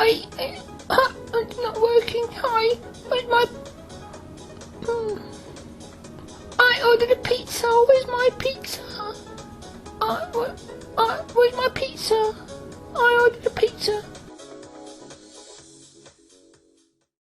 It's not working. Hi, where's my... I ordered a pizza. Where's my pizza? Where's my pizza? I ordered a pizza.